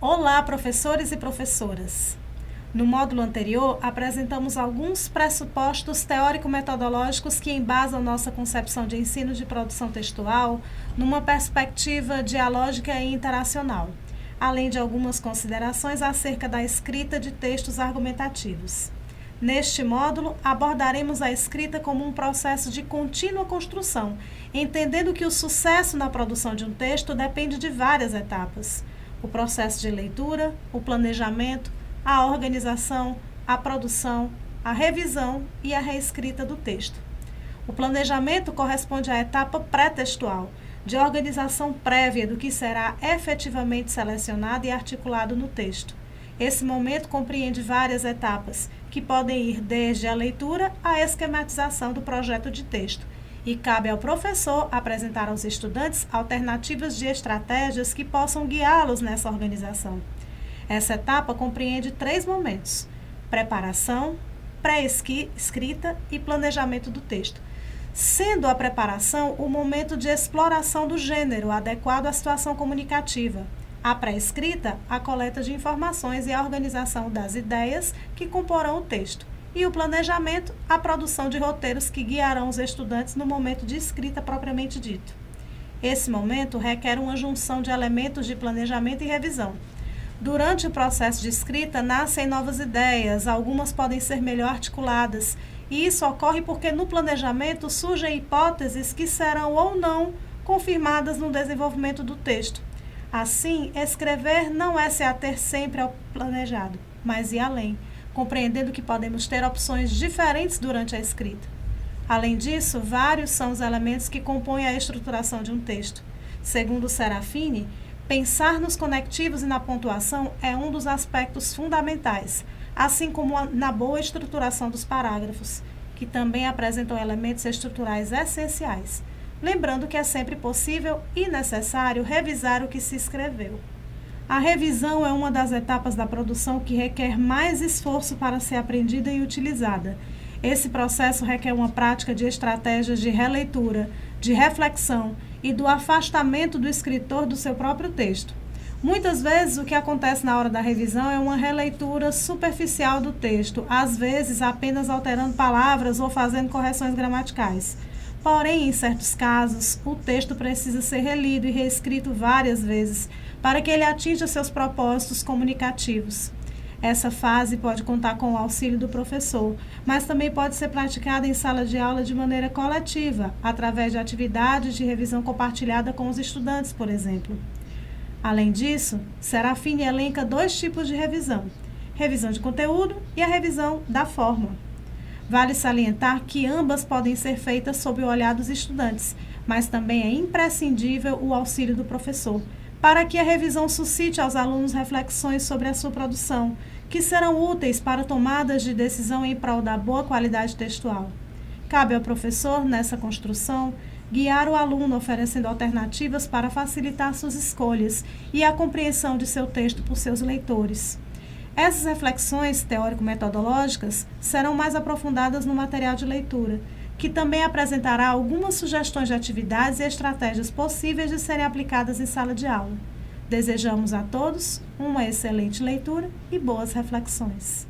Olá, professores e professoras! No módulo anterior, apresentamos alguns pressupostos teórico-metodológicos que embasam nossa concepção de ensino de produção textual numa perspectiva dialógica e interacional, além de algumas considerações acerca da escrita de textos argumentativos. Neste módulo, abordaremos a escrita como um processo de contínua construção, entendendo que o sucesso na produção de um texto depende de várias etapas: o processo de leitura, o planejamento, a organização, a produção, a revisão e a reescrita do texto. O planejamento corresponde à etapa pré-textual, de organização prévia do que será efetivamente selecionado e articulado no texto. Esse momento compreende várias etapas, que podem ir desde a leitura à esquematização do projeto de texto, e cabe ao professor apresentar aos estudantes alternativas de estratégias que possam guiá-los nessa organização. Essa etapa compreende 3 momentos: preparação, pré-escrita e planejamento do texto, sendo a preparação o momento de exploração do gênero adequado à situação comunicativa, a pré-escrita, a coleta de informações e a organização das ideias que comporão o texto, e o planejamento, a produção de roteiros que guiarão os estudantes no momento de escrita propriamente dito. Esse momento requer uma junção de elementos de planejamento e revisão. Durante o processo de escrita, nascem novas ideias, algumas podem ser melhor articuladas, e isso ocorre porque no planejamento surgem hipóteses que serão ou não confirmadas no desenvolvimento do texto. Assim, escrever não é se ater sempre ao planejado, mas ir além, compreendendo que podemos ter opções diferentes durante a escrita. Além disso, vários são os elementos que compõem a estruturação de um texto. Segundo Serafini, pensar nos conectivos e na pontuação é um dos aspectos fundamentais, assim como na boa estruturação dos parágrafos, que também apresentam elementos estruturais essenciais, lembrando que é sempre possível e necessário revisar o que se escreveu. A revisão é uma das etapas da produção que requer mais esforço para ser aprendida e utilizada. Esse processo requer uma prática de estratégias de releitura, de reflexão e do afastamento do escritor do seu próprio texto. Muitas vezes o que acontece na hora da revisão é uma releitura superficial do texto, às vezes apenas alterando palavras ou fazendo correções gramaticais. Porém, em certos casos, o texto precisa ser relido e reescrito várias vezes para que ele atinja seus propósitos comunicativos. Essa fase pode contar com o auxílio do professor, mas também pode ser praticada em sala de aula de maneira coletiva, através de atividades de revisão compartilhada com os estudantes, por exemplo. Além disso, Serafini elenca 2 tipos de revisão: revisão de conteúdo e a revisão da forma. Vale salientar que ambas podem ser feitas sob o olhar dos estudantes, mas também é imprescindível o auxílio do professor, para que a revisão suscite aos alunos reflexões sobre a sua produção, que serão úteis para tomadas de decisão em prol da boa qualidade textual. Cabe ao professor, nessa construção, guiar o aluno oferecendo alternativas para facilitar suas escolhas e a compreensão de seu texto por seus leitores. Essas reflexões teórico-metodológicas serão mais aprofundadas no material de leitura, que também apresentará algumas sugestões de atividades e estratégias possíveis de serem aplicadas em sala de aula. Desejamos a todos uma excelente leitura e boas reflexões.